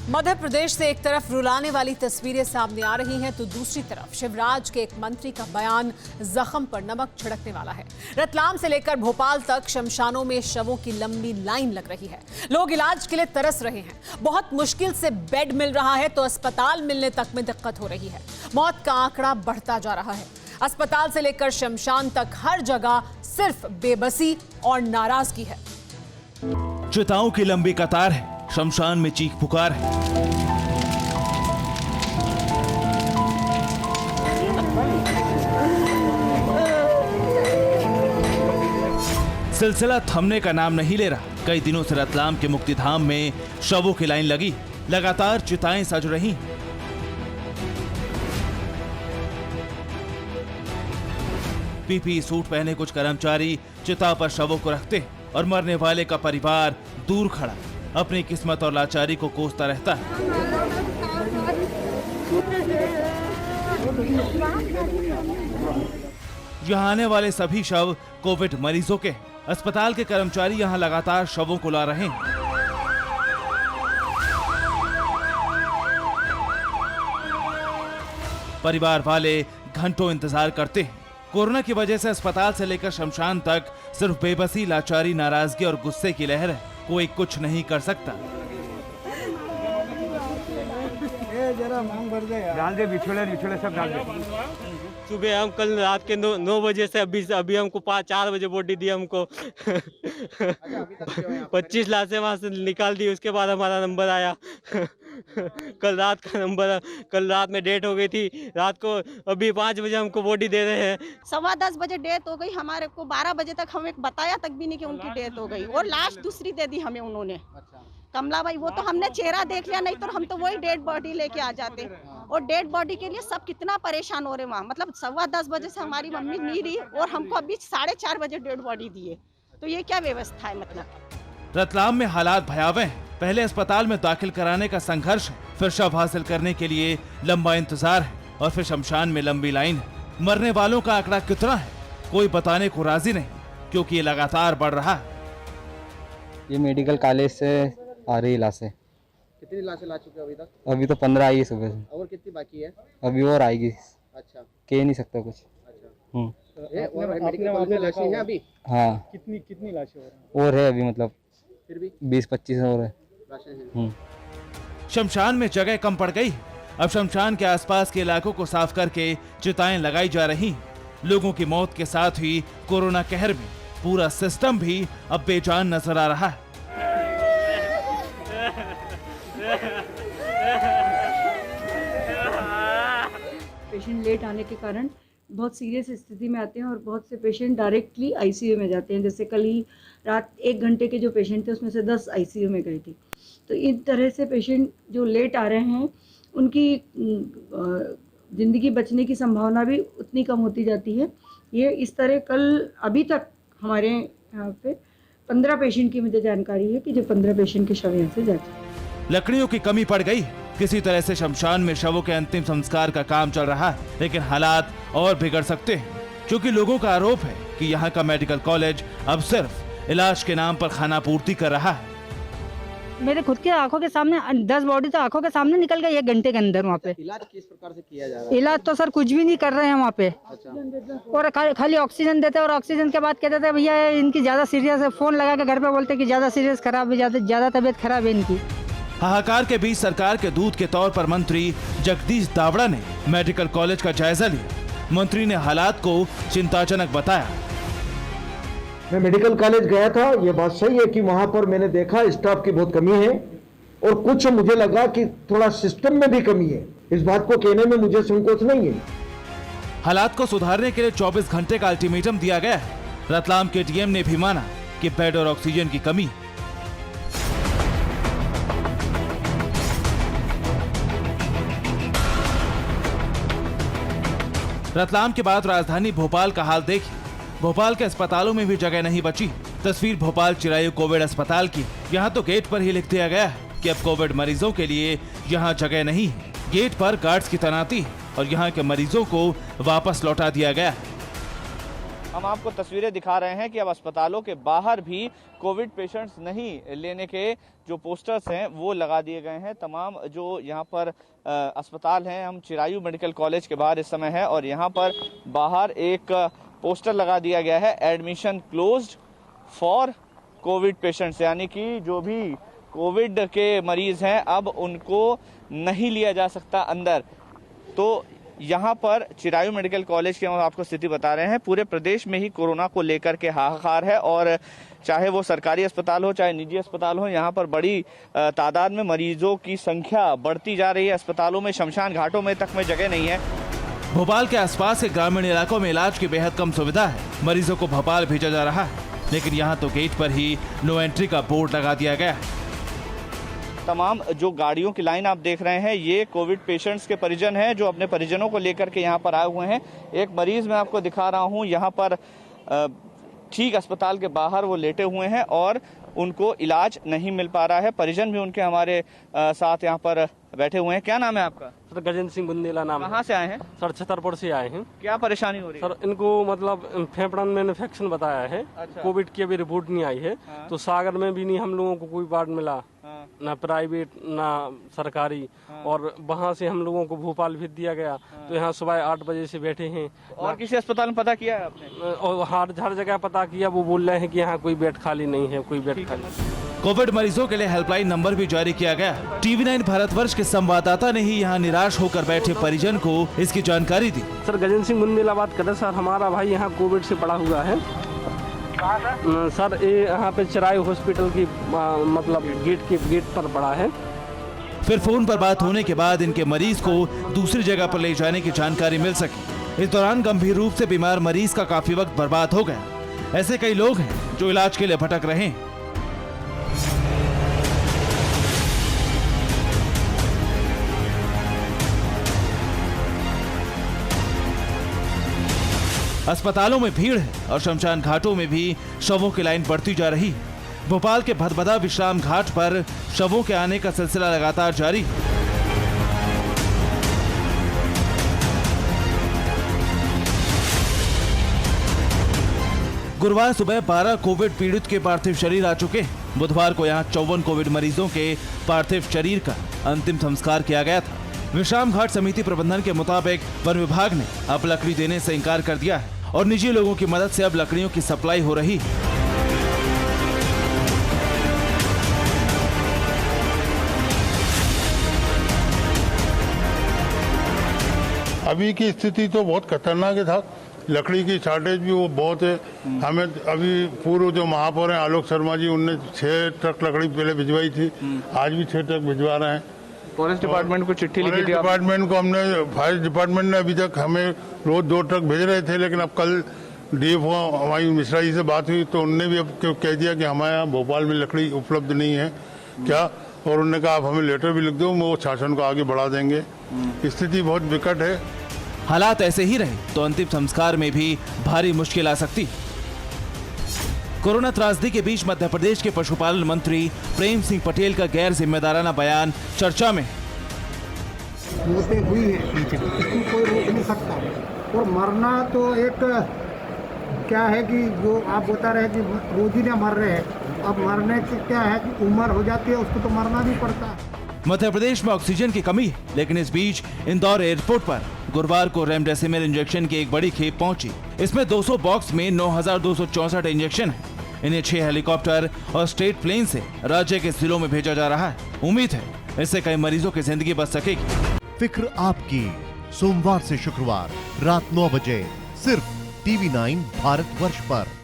मध्य प्रदेश से एक तरफ रुलाने वाली तस्वीरें सामने आ रही हैं तो दूसरी तरफ शिवराज के एक मंत्री का बयान जख्म पर नमक छिड़कने वाला है। रतलाम से लेकर भोपाल तक शमशानों में शवों की लंबी लाइन लग रही है। लोग इलाज के लिए तरस रहे हैं। बहुत मुश्किल से बेड मिल रहा है तो अस्पताल मिलने तक में दिक्कत हो रही है। मौत का आंकड़ा बढ़ता जा रहा है। अस्पताल से लेकर शमशान तक हर जगह सिर्फ बेबसी और नाराजगी है। चिताओं की लंबी कतार है, शमशान में चीख पुकार है। सिलसिला थमने का नाम नहीं ले रहा। कई दिनों से रतलाम के मुक्तिधाम में शवों की लाइन लगी, लगातार चिताएं सज रही। पीपी सूट पहने कुछ कर्मचारी चिता पर शवों को रखते और मरने वाले का परिवार दूर खड़ा अपनी किस्मत और लाचारी को कोसता रहता है। यहाँ आने वाले सभी शव कोविड मरीजों के। अस्पताल के कर्मचारी यहाँ लगातार शवों को ला रहे हैं। परिवार वाले घंटों इंतजार करते हैं। कोरोना की वजह से अस्पताल से लेकर शमशान तक सिर्फ बेबसी, लाचारी, नाराजगी और गुस्से की लहर है। कोई कुछ नहीं कर सकता। जरा मांग भर दे, डाल दे, बिछोड़े सब डाल दे। सुबह हम कल रात के 9 बजे से अभी हमको 4 बजे बॉडी दी हमको। 25 लाशें वहाँ से निकाल दी। उसके बाद हमारा नंबर आया। कल रात में डेट हो गई थी। रात को अभी 5 बजे हमको बॉडी दे रहे हैं। 10:15 बजे डेथ हो गई। हमारे को 12 बजे तक हमें बताया तक भी नहीं कि उनकी डेथ हो गई और लास्ट दूसरी दे दी हमें उन्होंने। कमला भाई, वो तो हमने चेहरा देख लिया, नहीं तो हम तो वही डेड बॉडी लेके आ जाते। और डेड बॉडी के लिए सब कितना परेशान हो रहे वहाँ। मतलब 10:15 बजे से हमारी मम्मी नहीं रही और हमको अभी 4:30 बजे डेड बॉडी दिए। तो ये क्या व्यवस्था है? मतलब रतलाम में हालात भयावह हैं। पहले अस्पताल में दाखिल कराने का संघर्ष है, फिर शव हासिल करने के लिए लंबा इंतजार है और फिर शमशान में लंबी लाइन है। मरने वालों का आंकड़ा कितना है कोई बताने को राजी नहीं, क्योंकि ये लगातार बढ़ रहा है। ये मेडिकल कॉलेज से आ रही लाशें। कितनी लाशें ला चुके हो अभी तक? अभी तो 15 आई है सुबह से। और कितनी बाकी है? अभी और आएगी। अच्छा, कह नहीं सकता कुछ। अच्छा, और मेडिकल कॉलेज में लाशें हैं अभी? हाँ, कितनी लाशें और और है अभी, मतलब फिर भी 20-25 और है लाशें हैं। शमशान में जगह कम पड़ गई। अब शमशान के आसपास के इलाकों को साफ करके चिताएं लगाई जा रही। लोगों की मौत के साथ ही कोरोना कहर में पूरा सिस्टम भी अब बेजान नजर आ रहा है। पेशेंट लेट आने के कारण बहुत सीरियस स्थिति में आते हैं और बहुत से पेशेंट डायरेक्टली आईसीयू में जाते हैं। जैसे कल ही रात 1 घंटे के जो पेशेंट थे उसमें से 10 आईसीयू में गए थे। तो इन तरह से पेशेंट जो लेट आ रहे हैं उनकी ज़िंदगी बचने की संभावना भी उतनी कम होती जाती है। ये इस तरह कल अभी तक हमारे यहाँ पे 15 पेशेंट की मुझे जानकारी है कि जो 15 पेशेंट के शव यहाँ से जाते। लकड़ियों की कमी पड़ गई। किसी तरह से शमशान में शवों के अंतिम संस्कार का काम चल रहा है, लेकिन हालात और बिगड़ सकते हैं, क्योंकि लोगों का आरोप है कि यहाँ का मेडिकल कॉलेज अब सिर्फ इलाज के नाम पर खाना पूर्ति कर रहा है। मेरे खुद की आंखों के सामने 10 बॉडी तो आंखों के सामने निकल गई 1 घंटे के अंदर वहाँ पे। इलाज किस प्रकार से किया जा रहा है? इलाज तो सर कुछ भी नहीं कर रहे हैं वहाँ पे। और खाली ऑक्सीजन देते और ऑक्सीजन के बाद कहते थे भैया इनकी ज्यादा सीरियस है। फोन लगा के घर पे बोलते कि ज्यादा सीरियस खराब है, ज्यादा तबीयत खराब है इनकी। हाहाकार के बीच सरकार के दूत के तौर पर मंत्री जगदीश दावड़ा ने मेडिकल कॉलेज का जायजा लिया। मंत्री ने हालात को चिंताजनक बताया। मैं मेडिकल कॉलेज गया था, ये बात सही है कि वहां पर मैंने देखा स्टाफ की बहुत कमी है और कुछ मुझे लगा कि थोड़ा सिस्टम में भी कमी है। इस बात को कहने में मुझे संकोच नहीं है। हालात को सुधारने के लिए 24 घंटे का अल्टीमेटम दिया गया है। रतलाम के डीएम ने भी माना कि बेड और ऑक्सीजन की कमी। रतलाम के बाद राजधानी भोपाल का हाल देखिए। भोपाल के अस्पतालों में भी जगह नहीं बची। तस्वीर भोपाल चिरायु कोविड अस्पताल की। यहाँ तो गेट पर ही लिख दिया गया है कि अब कोविड मरीजों के लिए यहाँ जगह नहीं है। गेट पर गार्ड्स की तैनाती और यहाँ के मरीजों को वापस लौटा दिया गया है। हम आपको तस्वीरें दिखा रहे हैं कि अब अस्पतालों के बाहर भी कोविड पेशेंट्स नहीं लेने के जो पोस्टर्स हैं वो लगा दिए गए हैं। तमाम जो यहाँ पर अस्पताल हैं, हम चिरायू मेडिकल कॉलेज के बाहर इस समय है और यहाँ पर बाहर एक पोस्टर लगा दिया गया है, admission closed for Covid patients, यानी कि जो भी कोविड के मरीज हैं अब उनको नहीं लिया जा सकता अंदर। तो यहाँ पर चिरायू मेडिकल कॉलेज की हम आपको स्थिति बता रहे हैं। पूरे प्रदेश में ही कोरोना को लेकर के हाहाकार है और चाहे वो सरकारी अस्पताल हो चाहे निजी अस्पताल हो, यहाँ पर बड़ी तादाद में मरीजों की संख्या बढ़ती जा रही है। अस्पतालों में, शमशान घाटों में तक में जगह नहीं है। भोपाल के आसपास के ग्रामीण इलाकों में इलाज की बेहद कम सुविधा है। मरीजों को भोपाल भेजा जा रहा है, लेकिन यहाँ तो गेट पर ही नो एंट्री का बोर्ड लगा दिया गया है। तमाम जो गाड़ियों की लाइन आप देख रहे हैं ये कोविड पेशेंट्स के परिजन हैं जो अपने परिजनों को लेकर के यहाँ पर आए हुए हैं। एक मरीज मैं आपको दिखा रहा हूँ, यहाँ पर ठीक अस्पताल के बाहर वो लेटे हुए हैं और उनको इलाज नहीं मिल पा रहा है। परिजन भी उनके हमारे साथ यहाँ पर बैठे हुए हैं। क्या नाम है आपका? सर गजेंद्र सिंह बुंदेला नाम है। कहाँ से आए हैं? सर छतरपुर से आए हैं। क्या परेशानी हो रही है? सर इनको मतलब फेफड़न में इन्फेक्शन बताया है। अच्छा। कोविड की अभी रिपोर्ट नहीं आई है। हाँ। तो सागर में भी नहीं हम लोगों को कोई वार्ड मिला। हाँ। ना प्राइवेट ना सरकारी। हाँ। और वहाँ से हम लोगों को भोपाल भेज दिया गया। तो यहाँ सुबह 8 बजे से बैठे हैं। और किसी अस्पताल में पता किया है आपने? और हर जगह पता किया, वो बोल रहे हैं कि यहाँ कोई बेड खाली नहीं है, कोई बेड खाली। कोविड मरीजों के लिए हेल्पलाइन नंबर भी जारी किया गया। TV9 भारतवर्ष के संवाददाता ने ही यहाँ निराश होकर बैठे परिजन को इसकी जानकारी दी। सर गजेंद्र सिंह बुंदेला बात कर रहे हैं। सर हमारा भाई यहाँ कोविड से पड़ा हुआ है। कहाँ सर? सर ये यहाँ पे चिरायू हॉस्पिटल की मतलब गेट पर पड़ा है। फिर फोन पर बात होने के बाद इनके मरीज को दूसरी जगह पर ले जाने की जानकारी मिल सकी। इस दौरान गंभीर रूप से बीमार मरीज का काफी वक्त बर्बाद हो गया। ऐसे कई लोग हैं जो इलाज के लिए भटक रहे हैं। अस्पतालों में भीड़ है और शमशान घाटों में भी शवों की लाइन बढ़ती जा रही है। भोपाल के भदभदा विश्राम घाट पर शवों के आने का सिलसिला लगातार जारी है। गुरुवार सुबह 12 कोविड पीड़ित के पार्थिव शरीर आ चुके हैं। बुधवार को यहाँ 54 कोविड मरीजों के पार्थिव शरीर का अंतिम संस्कार किया गया था। विश्राम घाट समिति प्रबंधन के मुताबिक वन विभाग ने अब लकड़ी देने से इनकार कर दिया है और निजी लोगों की मदद से अब लकड़ियों की सप्लाई हो रही है। अभी की स्थिति तो बहुत खतरनाक है था। लकड़ी की शॉर्टेज भी वो बहुत है। हमें अभी पूर्व जो महापौर हैं आलोक शर्मा जी, उनने 6 ट्रक लकड़ी पहले भिजवाई थी, आज भी 6 ट्रक भिजवा रहे हैं। फॉरेस्ट डिपार्टमेंट को चिट्ठी लिखी थी? डिपार्टमेंट को हमने, फॉरेस्ट डिपार्टमेंट ने अभी तक हमें रोज 2 ट्रक भेज रहे थे, लेकिन अब कल DFO हमारी मिश्रा जी से बात हुई तो उनने भी अब कह दिया कि हमारे यहाँ भोपाल में लकड़ी उपलब्ध नहीं है क्या, और उन्होंने कहा आप हमें लेटर भी लिख दो, वो शासन को आगे बढ़ा देंगे। स्थिति बहुत विकट है। हालात ऐसे ही रहे तो अंतिम संस्कार में भी भारी मुश्किल आ सकती है। कोरोना त्रासदी के बीच मध्य प्रदेश के पशुपालन मंत्री प्रेम सिंह पटेल का गैर जिम्मेदाराना बयान चर्चा में। मौतें हुई है, इसको कोई रोक नहीं सकता। और मरना तो एक क्या है कि जो आप बता रहे हैं कि रोज ही ना मर रहे हैं, अब मरने से क्या है कि उम्र हो जाती है, उसको तो मरना भी पड़ता है। मध्य प्रदेश में ऑक्सीजन की कमी है, लेकिन इस बीच इंदौर एयरपोर्ट पर गुरुवार को रेमडेसिविर इंजेक्शन की एक बड़ी खेप पहुंची। इसमें 200 बॉक्स में 9,264 इंजेक्शन है। इन्हें 6 हेलीकॉप्टर और स्टेट प्लेन से राज्य के जिलों में भेजा जा रहा है। उम्मीद है इससे कई मरीजों की जिंदगी बच सकेगी। फिक्र आपकी, सोमवार से शुक्रवार रात 9 बजे सिर्फ TV9 भारतवर्ष पर।